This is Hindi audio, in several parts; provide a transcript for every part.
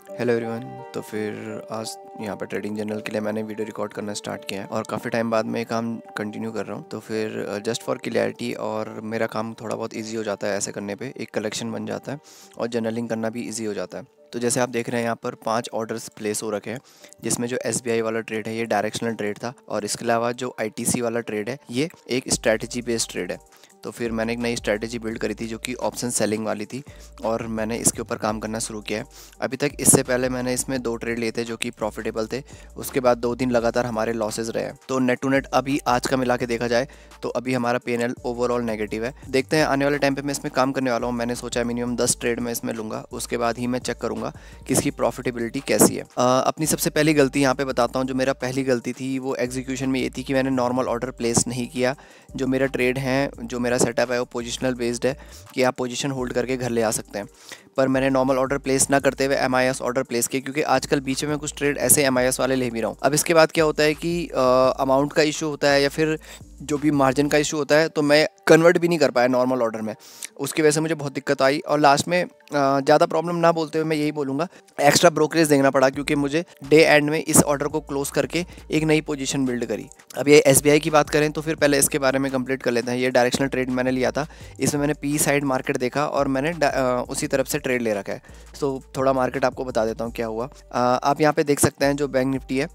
Hello everyone. तो फिर आज यहाँ पर ट्रेडिंग जर्नल के लिए मैंने वीडियो रिकॉर्ड करना स्टार्ट किया है और काफ़ी टाइम बाद मैं ये काम कंटिन्यू कर रहा हूँ। तो फिर जस्ट फॉर क्लियरिटी और मेरा काम थोड़ा बहुत इजी हो जाता है, ऐसे करने पे एक कलेक्शन बन जाता है और जर्नलिंग करना भी इजी हो जाता है। तो जैसे आप देख रहे हैं यहाँ पर 5 ऑर्डर्स प्लेस हो रखे हैं, जिसमें जो SBI वाला ट्रेड है ये डायरेक्शनल ट्रेड था और इसके अलावा जो ITC वाला ट्रेड है ये एक स्ट्रैटेजी बेस्ड ट्रेड है। तो फिर मैंने एक नई स्ट्रैटेजी बिल्ड करी थी जो कि ऑप्शन सेलिंग वाली थी और मैंने इसके ऊपर काम करना शुरू किया है। अभी तक इससे पहले मैंने इसमें 2 ट्रेड लिए थे जो कि प्रॉफिटेबल थे, उसके बाद 2 दिन लगातार हमारे लॉसेज रहे हैं। तो नेट टू नेट अभी आज का मिला के देखा जाए तो अभी हमारा PNL ओवरऑल नेगेटिव है। देखते हैं आने वाले टाइम पे मैं इसमें काम करने वाला हूँ। मैंने सोचा है मिनिमम 10 ट्रेड मैं इसमें लूँगा, उसके बाद ही मैं चेक करूँगा कि इसकी प्रॉफिटेबिलिटी कैसी है। अपनी सबसे पहली गलती यहाँ पे बताता हूँ। जो मेरा पहली गलती थी वो एग्जीक्यूशन में ये थी कि मैंने नॉर्मल ऑर्डर प्लेस नहीं किया। जो मेरा ट्रेड है, जो मेरा सेटअप है वो पोजिशनल बेस्ड है कि आप पोजिशन होल्ड करके घर ले आ सकते हैं, पर मैंने नॉर्मल ऑर्डर प्लेस ना करते हुए MIS ऑर्डर प्लेस किए, क्योंकि आजकल बीच में कुछ ट्रेड ऐसे MIS वाले ले भी रहा हूँ। अब इसके बाद क्या होता है कि अमाउंट का इशू होता है या फिर जो भी मार्जिन का इशू होता है, तो मैं कन्वर्ट भी नहीं कर पाया नॉर्मल ऑर्डर में। उसकी वजह से मुझे बहुत दिक्कत आई और लास्ट में ज़्यादा प्रॉब्लम ना बोलते हुए मैं यही बोलूँगा, एक्स्ट्रा ब्रोकरेज देखना पड़ा, क्योंकि मुझे डे एंड में इस ऑर्डर को क्लोज करके एक नई पोजीशन बिल्ड करी। अब ये SBI की बात करें तो फिर पहले इसके बारे में कंप्लीट कर लेते हैं। ये डायरेक्शनल ट्रेड मैंने लिया था, इसमें मैंने P साइड मार्केट देखा और मैंने उसी तरफ से ट्रेड ले रखा है। तो थोड़ा मार्केट आपको बता देता हूँ क्या हुआ। आप यहाँ पे देख सकते हैं जो बैंक निफ्टी है,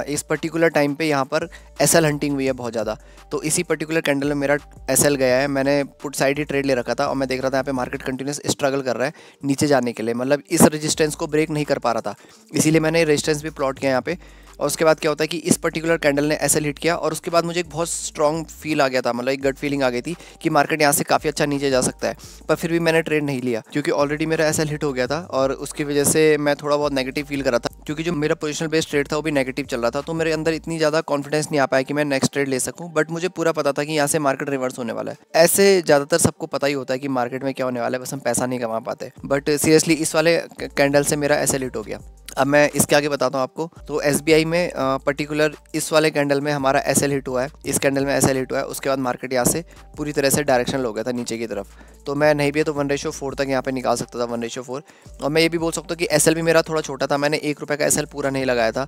इस पर्टिकुलर टाइम पे यहाँ पर SL हंटिंग हुई है बहुत ज़्यादा। तो इसी पर्टिकुलर कैंडल में मेरा SL गया है। मैंने पुट साइड ही ट्रेड ले रखा था और मैं देख रहा था यहाँ पे मार्केट कंटिन्यूस स्ट्रगल कर रहा है नीचे जाने के लिए, मतलब इस रेजिस्टेंस को ब्रेक नहीं कर पा रहा था, इसीलिए मैंने रेजिस्टेंस भी प्लॉट किया यहाँ पे। और उसके बाद क्या होता है कि इस पर्टिकुलर कैंडल ने SL हिट किया और उसके बाद मुझे एक बहुत स्ट्रॉन्ग फील आ गया था, मतलब एक गट फीलिंग आ गई थी कि मार्केट यहाँ से काफ़ी अच्छा नीचे जा सकता है। पर फिर भी मैंने ट्रेड नहीं लिया क्योंकि ऑलरेडी मेरा SL हिट हो गया था और उसकी वजह से मैं थोड़ा बहुत नेगेटिव फील कर रहा था, क्योंकि जो मेरा पोजिशनल बेस्ड ट्रेड था वो भी नेगेटिव चल रहा था। तो मेरे अंदर इतनी ज़्यादा कॉन्फिडेंस नहीं आ पाया कि मैं नेक्स्ट ट्रेड ले सकूँ, बट मुझे पूरा पता था कि यहाँ से मार्केट रिवर्स होने वाला है। ऐसे ज़्यादातर सबको पता ही होता है कि मार्केट में क्या होने वाला है, बस हम पैसा नहीं कमा पाते। बट सीरियसली इस वाले कैंडल से मेरा SL हिट हो गया। अब मैं इसके आगे बताता हूँ आपको। तो SBI में पर्टिकुलर इस वाले कैंडल में हमारा SL हिट हुआ है, इस कैंडल में SL हिट हुआ है। उसके बाद मार्केट यहाँ से पूरी तरह से डायरेक्शनल हो गया था नीचे की तरफ। तो मैं नहीं भी तो 1:4 तक यहाँ पे निकाल सकता था, 1:4। और मैं ये भी बोल सकता हूँ कि SL भी मेरा थोड़ा छोटा था, मैंने 1 रुपये का SL पूरा नहीं लगाया था।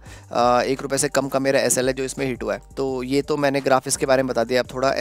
1 रुपये से कम का मेरा SL है जो इसमें हिट हुआ है। तो ये तो मैंने ग्राफ इसके बारे में बता दिया। अब थोड़ा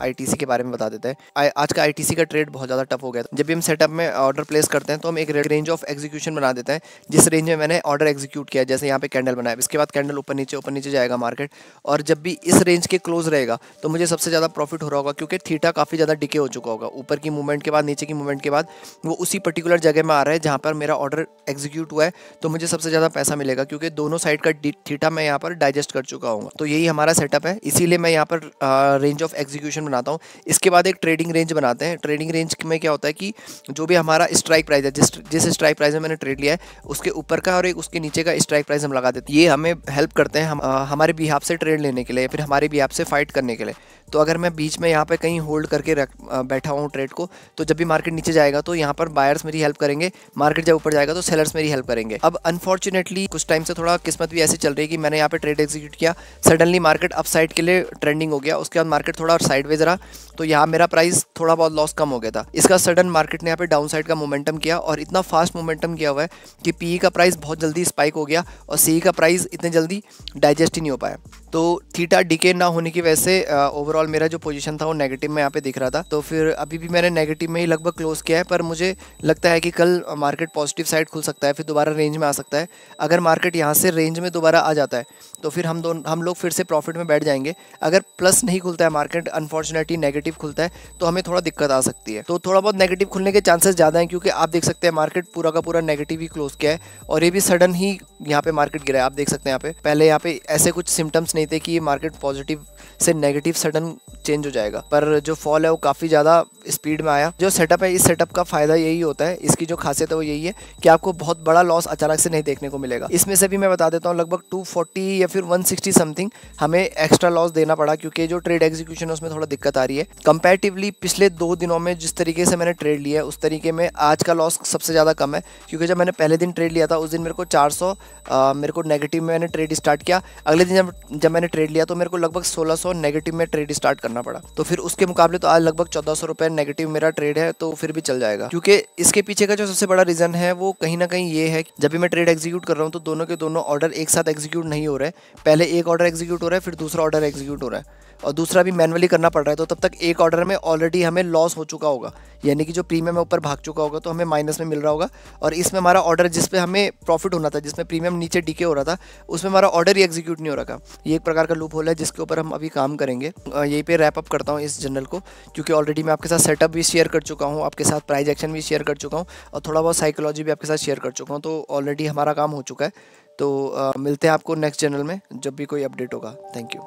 ITC के बारे में बता देते हैं। आज का ITC का ट्रेड बहुत ज़्यादा टफ हो गया था। जब भी हम सेटअप में ऑर्डर प्लेस करते हैं तो हम एक रेंज ऑफ एग्जीक्यूशन बना देते हैं, जिस रेंज में मैंने ऑर्डर एग्जीक्यूट किया। जैसे यहाँ पे कैंडल बनाया, इसके बाद कैंडल ऊपर नीचे जाएगा मार्केट, और जब भी इस रेंज के क्लोज रहेगा तो मुझे सबसे ज़्यादा प्रॉफिट हो रहा होगा, क्योंकि थीटा काफ़ी ज़्यादा डिके हो चुका होगा। ऊपर की मूवमेंट के बाद, नीचे की मूवमेंट के बाद वो उसी पर्टिकुलर जगह में आ रहा है जहाँ पर मेरा ऑर्डर एग्जीक्यूट हुआ है। तो मुझे सबसे ज़्यादा पैसा मिलेगा क्योंकि दोनों साइड का थीटा मैं यहाँ पर डाइजेस्ट कर चुका हूँ। तो यही हमारा सेटअप है, इसीलिए मैं यहाँ पर रेंज ऑफ एग्जीक्यूशन बनाता हूँ। इसके बाद एक ट्रेडिंग रेंज बनाते हैं। ट्रेडिंग रेंज में क्या होता है कि जो भी हमारा स्ट्राइक प्राइस है, जिस स्ट्राइक प्राइस में मैंने ट्रेड लिया है उसके ऊपर का और एक उसके नीचे का स्ट्राइक प्राइस हम लगा देते हैं। ये हमें हेल्प करते हैं हमारे बिहाफ से ट्रेड लेने के लिए या फिर हमारे बिहाफ से फाइट करने के लिए। तो अगर मैं बीच में यहाँ पे कहीं होल्ड करके बैठा हूँ ट्रेड को, तो जब भी मार्केट नीचे जाएगा तो यहाँ पर बायर्स मेरी हेल्प करेंगे, मार्केट जब ऊपर जाएगा तो सेलर्स मेरी हेल्प करेंगे। अब अनफॉर्चुनेटली कुछ टाइम से थोड़ा किस्मत भी ऐसी चल रही है कि मैंने यहाँ पे ट्रेड एग्जीक्यूट किया, सडनली मार्केट अप साइड के लिए ट्रेंडिंग हो गया, उसके बाद मार्केट थोड़ा साइडवेज रहा, तो यहाँ मेरा प्राइस थोड़ा बहुत लॉस कम हो गया था। इसका सडन मार्केट ने यहाँ पे डाउन साइड का मोमेंटम किया और इतना फास्ट मोमेंटम किया हुआ है कि PE का प्राइस बहुत जल्दी स्पाइक हो गया और CE का प्राइस इतने जल्दी डाइजेस्ट ही नहीं हो पाया। तो थीटा डिके ना होने की वजह से ओवरऑल मेरा जो पोजीशन था वो नेगेटिव में यहाँ पे दिख रहा था। तो फिर अभी भी मैंने नेगेटिव में ही लगभग क्लोज किया है, पर मुझे लगता है कि कल मार्केट पॉजिटिव साइड खुल सकता है, फिर दोबारा रेंज में आ सकता है। अगर मार्केट यहाँ से रेंज में दोबारा आ जाता है तो फिर हम लोग फिर से प्रॉफिट में बैठ जाएंगे। अगर प्लस नहीं खुलता है मार्केट, अनफॉर्चुनेटली नेगेटिव खुलता है, तो हमें थोड़ा दिक्कत आ सकती है। तो थोड़ा बहुत नेगेटिव खुलने के चांसेस ज़्यादा हैं, क्योंकि आप देख सकते हैं मार्केट पूरा का पूरा नेगेटिव ही क्लोज किया है और ये भी सडन ही यहाँ पे मार्केट गिरा है। आप देख सकते हैं यहाँ पे पहले यहाँ पे ऐसे कुछ सिम्टम्स नहीं थे कि ये मार्केट पॉजिटिव से नेगेटिव सडन चेंज हो जाएगा, पर जो फॉल है वो काफ़ी ज़्यादा स्पीड में आया। जो सेटअप है, इस सेटअप का फ़ायदा यही होता है, इसकी जो खासियत है वो यही है कि आपको बहुत बड़ा लॉस अचानक से नहीं देखने को मिलेगा। इसमें से भी मैं बता देता हूँ लगभग 240 या फिर 160 समथिंग हमें एक्स्ट्रा लॉस देना पड़ा, क्योंकि जो ट्रेड एग्जीक्यूशन है उसमें थोड़ा दिक्कत आ रही है। कंपैरेटिवली पिछले 2 दिनों में जिस तरीके से मैंने ट्रेड लिया है उस तरीके में आज का लॉस सबसे ज़्यादा कम है, क्योंकि जब मैंने पहले दिन ट्रेड लिया था उस दिन मेरे को 400 मेरे को नेगेटिव में मैंने ट्रेड स्टार्ट किया। अगले दिन जब जब मैंने ट्रेड लिया तो मेरे को लगभग 1600 नेगेटिव में ट्रेड स्टार्ट करना पड़ा। तो फिर उसके मुकाबले तो आज लगभग 1400 रुपये नेगेटिव मेरा ट्रेड है, तो फिर भी चल जाएगा। क्योंकि इसके पीछे का जो सबसे बड़ा रीज़न है वो कहीं ना कहीं ये है, जब भी मैं ट्रेड एग्जीक्यूट कर रहा हूँ तो दोनों के दोनों ऑर्डर एक साथ एग्जीक्यूट नहीं हो रहे। पहले एक ऑर्डर एग्जीक्यूट हो रहा है, फिर दूसरा ऑर्डर एग्जीक्यूट हो रहा है, और दूसरा भी मैनुअली करना पड़ रहा है। तो तब तक एक ऑर्डर में ऑलरेडी हमें लॉस हो चुका होगा, यानी कि जो प्रीमियम है ऊपर भाग चुका होगा, तो हमें माइनस में मिल रहा होगा। और इसमें हमारा ऑर्डर जिस पे हमें प्रॉफिट होना था, जिसमें प्रीमियम नीचे डीके हो रहा था, उसमें हमारा ऑर्डर ही एग्जीक्यूट नहीं हो रहा था। ये एक प्रकार का लूप होल है जिसके ऊपर हम अभी काम करेंगे। यहीं पे रैप अप करता हूँ इस जर्नल को, क्योंकि ऑलरेडी मैं आपके साथ सेटअप भी शेयर कर चुका हूँ, आपके साथ प्राइस एक्शन भी शेयर कर चुका हूँ, और थोड़ा बहुत साइकोलॉजी भी आपके साथ शेयर कर चुका हूँ। तो ऑलरेडी हमारा काम हो चुका है। तो मिलते हैं आपको नेक्स्ट जर्नल में जब भी कोई अपडेट होगा। Thank you.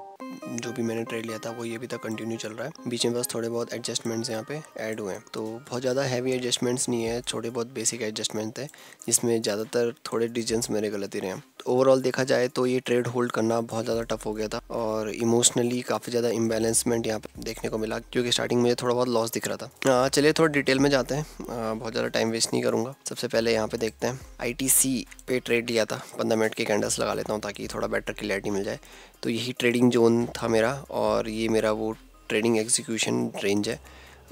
जो भी मैंने ट्रेड लिया था वो ये अभी तक कंटिन्यू चल रहा है। बीच में बस थोड़े बहुत एडजस्टमेंट्स यहाँ पे ऐड हुए हैं, तो बहुत ज़्यादा हैवी एडजस्टमेंट्स नहीं है, छोटे बहुत बेसिक एडजस्टमेंट थे, जिसमें ज़्यादातर थोड़े डिसीजंस मेरे गलत ही रहे हैं। तो ओवरऑल देखा जाए तो ये ट्रेड होल्ड करना बहुत ज़्यादा टफ हो गया था, और इमोशनली काफ़ी ज़्यादा इम्बैलेंसमेंट यहाँ पे देखने को मिला, क्योंकि स्टार्टिंग में थोड़ा बहुत लॉस दिख रहा था। चलिए थोड़ा डिटेल में जाते हैं, बहुत ज़्यादा टाइम वेस्ट नहीं करूँगा। सबसे पहले यहाँ पे देखते हैं ITC पे ट्रेड लिया था। 15 मिनट के कैंडल्स लगा लेता हूँ ताकि थोड़ा बेटर क्लियरिटी मिल जाए। तो यही ट्रेडिंग जोन था मेरा, और ये मेरा वो ट्रेडिंग एग्जीक्यूशन रेंज है।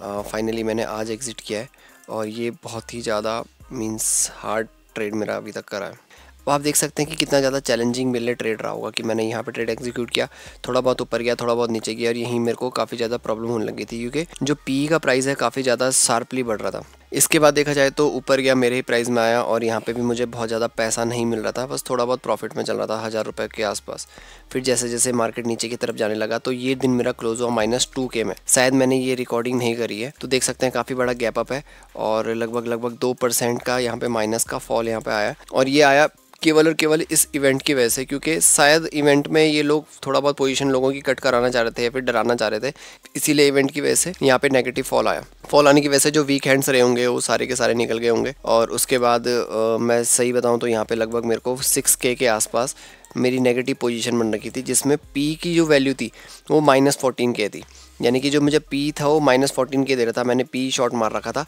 फाइनली मैंने आज एग्ज़िट किया है, और ये बहुत ही ज़्यादा मींस हार्ड ट्रेड मेरा अभी तक करा है। तो आप देख सकते हैं कि कितना ज़्यादा चैलेंजिंग मेरे लिए ट्रेड रहा होगा कि मैंने यहाँ पे ट्रेड एग्जीक्यूट किया, थोड़ा बहुत ऊपर गया, थोड़ा बहुत नीचे गया, और यहीं मेरे को काफ़ी ज़्यादा प्रॉब्लम होने लगी थी, क्योंकि जो PE का प्राइस है काफ़ी ज़्यादा शार्पली बढ़ रहा था। इसके बाद देखा जाए तो ऊपर गया, मेरे ही प्राइस में आया, और यहाँ पे भी मुझे बहुत ज़्यादा पैसा नहीं मिल रहा था, बस थोड़ा बहुत प्रॉफिट में चल रहा था, 1000 रुपये के आसपास। फिर जैसे जैसे मार्केट नीचे की तरफ जाने लगा तो ये दिन मेरा क्लोज हुआ -2K में। शायद मैंने ये रिकॉर्डिंग नहीं करी है, तो देख सकते हैं काफ़ी बड़ा गैप अप है, और लगभग 2% का यहाँ पे माइनस का फॉल यहाँ पे आया, और ये आया केवल और केवल इस इवेंट की वजह से, क्योंकि शायद इवेंट में ये लोग थोड़ा बहुत पोजीशन लोगों की कट कराना चाह रहे थे या फिर डराना चाह रहे थे, इसीलिए इवेंट की वजह से यहाँ पे नेगेटिव फॉल आया। फॉल आने की वजह से जो वीक हैंड्स रहे होंगे वो सारे के सारे निकल गए होंगे, और उसके बाद मैं सही बताऊँ तो यहाँ पे लगभग मेरे को 6K के आसपास मेरी नेगेटिव पोजीशन बन रखी थी, जिसमें P की जो वैल्यू थी वो -14K थी, यानी कि जो मुझे P था वो -14K दे रहा था। मैंने P शॉर्ट मार रखा था,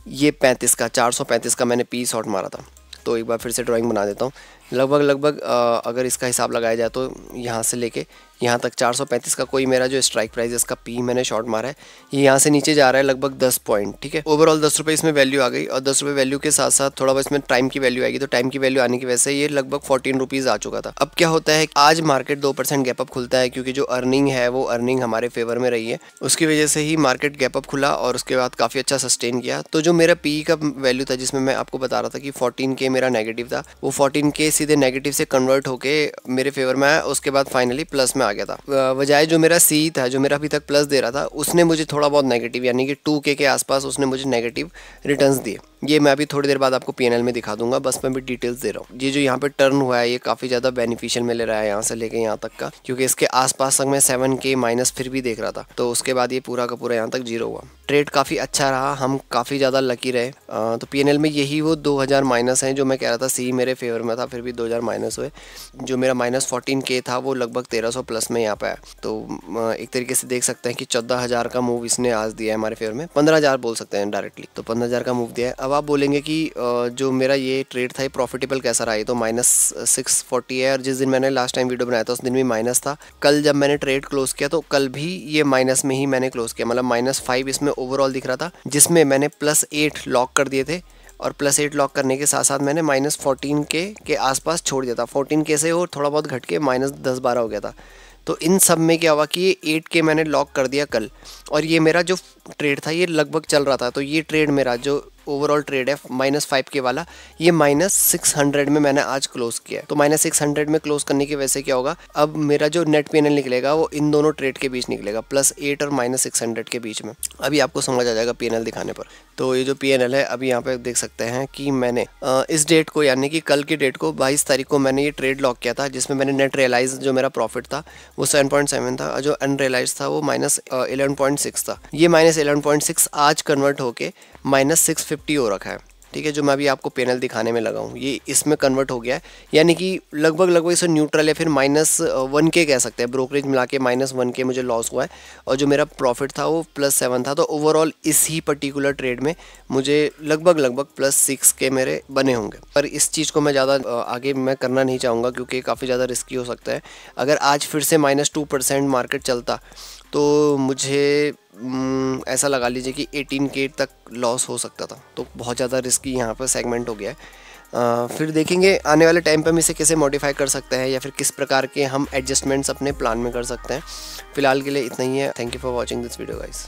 ये 35 का 435 का मैंने P शॉर्ट मारा था। तो एक बार फिर से ड्राइंग बना देता हूँ। लगभग अगर इसका हिसाब लगाया जाए तो यहाँ से लेके यहाँ तक 435 का कोई मेरा जो स्ट्राइक प्राइस इसका P मैंने शॉर्ट मारा है, ये यहाँ से नीचे जा रहा है लगभग 10 पॉइंट, ठीक है। ओवरऑल 10 रुपये इसमें वैल्यू आ गई, और 10 रुपये वैल्यू के साथ साथ थोड़ा बहुत इसमें टाइम की वैल्यू आएगी। तो टाइम की वैल्यू आने की वजह से ये लगभग 14 रुपीज़ आ चुका था। अब क्या होता है, आज मार्केट 2% गैप अप खुलता है, क्योंकि जो अर्निंग है वो अर्निंग हमारे फेवर में रही है, उसकी वजह से ही मार्केट गैप अप खुला, और उसके बाद काफ़ी अच्छा सस्टेन किया। तो जो मेरा P का वैल्यू था, जिसमें मैं आपको बता रहा था कि 14K मेरा नेगेटिव था, वो 14K सीधे नेगेटिव से कन्वर्ट होके मेरे फेवर में आया, उसके बाद फाइनली प्लस में आ गया था। बजाय जो मेरा C था, जो मेरा अभी तक प्लस दे रहा था, उसने मुझे थोड़ा बहुत नेगेटिव, यानी कि 2K के आसपास उसने मुझे नेगेटिव रिटर्न्स दिए। ये मैं अभी थोड़ी देर बाद आपको PNL में दिखा दूंगा, बस मैं भी डिटेल्स दे रहा हूँ। ये जो यहाँ पे टर्न हुआ है ये काफ़ी ज़्यादा बेनिफिशियल मिल रहा है यहाँ से लेके यहाँ तक का, क्योंकि इसके आसपास तक मैं 7K माइनस फिर भी देख रहा था, तो उसके बाद ये पूरा का पूरा यहाँ तक जीरो हुआ। ट्रेड काफ़ी अच्छा रहा, हम काफ़ी ज़्यादा लकी रहे। तो PNL में यही वो 2000 माइनस हैं जो मैं कह रहा था, C मेरे फेवर में था, फिर भी 2000 माइनस हुए। जो मेरा -14K था वो लगभग 1300 प्लस में यहाँ पे आया। तो एक तरीके से देख सकते हैं कि 14000 का मूव इसने आज दिया है हमारे फेवर में, 15000 बोल सकते हैं डायरेक्टली, तो 15000 का मूव दिया है। अब आप बोलेंगे कि जो मेरा ये ट्रेड था ये प्रॉफिटेबल कैसा रहा है, तो -640 है, और जिस दिन मैंने लास्ट टाइम वीडियो बनाया था उस दिन भी माइनस था। कल जब मैंने ट्रेड क्लोज किया तो कल भी ये माइनस में ही मैंने क्लोज किया, मतलब -5 इसमें ओवरऑल दिख रहा था, जिसमें मैंने +8 लॉक कर दिए थे, और +8 लॉक करने के साथ साथ मैंने -14K के आसपास छोड़ दिया था। 14K से वो थोड़ा बहुत घट के -10-12 हो गया था। तो इन सब में क्या हुआ कि ये 8K मैंने लॉक कर दिया कल, और ये मेरा जो ट्रेड था ये लगभग चल रहा था। तो ये ट्रेड मेरा जो ओवरऑल ट्रेड है -5K वाला, ये -600 में मैंने आज क्लोज किया है। तो -600 में क्लोज करने की वजह से क्या होगा, अब मेरा जो नेट PNL निकलेगा वो इन दोनों ट्रेड के बीच निकलेगा, +8 और -600 के बीच में। अभी आपको समझ आ जाएगा PNL दिखाने पर। तो ये जो PNL है अभी यहाँ पे देख सकते हैं कि मैंने इस डेट को, यानी कि कल की डेट को 22 तारीख को मैंने ये ट्रेड लॉक किया था, जिसमें मैंने नेट रियलाइज जो मेरा प्रॉफिट था वो 7.7 था, और जो अनरियलाइज था वो -11.6 था। ये -11.6 आज कन्वर्ट होके -650 हो रखा है। ठीक है, जो मैं अभी आपको पैनल दिखाने में लगा हूँ ये इसमें कन्वर्ट हो गया है, यानी कि लगभग इसे न्यूट्रल या फिर -1K कह सकते हैं। ब्रोकरेज मिला के -1K मुझे लॉस हुआ है और जो मेरा प्रॉफिट था वो +7 था। तो ओवरऑल इस ही पर्टिकुलर ट्रेड में मुझे लगभग +6K मेरे बने होंगे। पर इस चीज़ को मैं ज़्यादा आगे मैं करना नहीं चाहूँगा क्योंकि काफ़ी ज़्यादा रिस्की हो सकता है। अगर आज फिर से -2% मार्केट चलता तो मुझे ऐसा लगा लीजिए कि 18K तक लॉस हो सकता था। तो बहुत ज़्यादा रिस्की यहाँ पर सेगमेंट हो गया है। फिर देखेंगे आने वाले टाइम पे हम इसे कैसे मॉडिफाई कर सकते हैं या फिर किस प्रकार के हम एडजस्टमेंट्स अपने प्लान में कर सकते हैं। फिलहाल के लिए इतना ही है। Thank you for watching this video guys.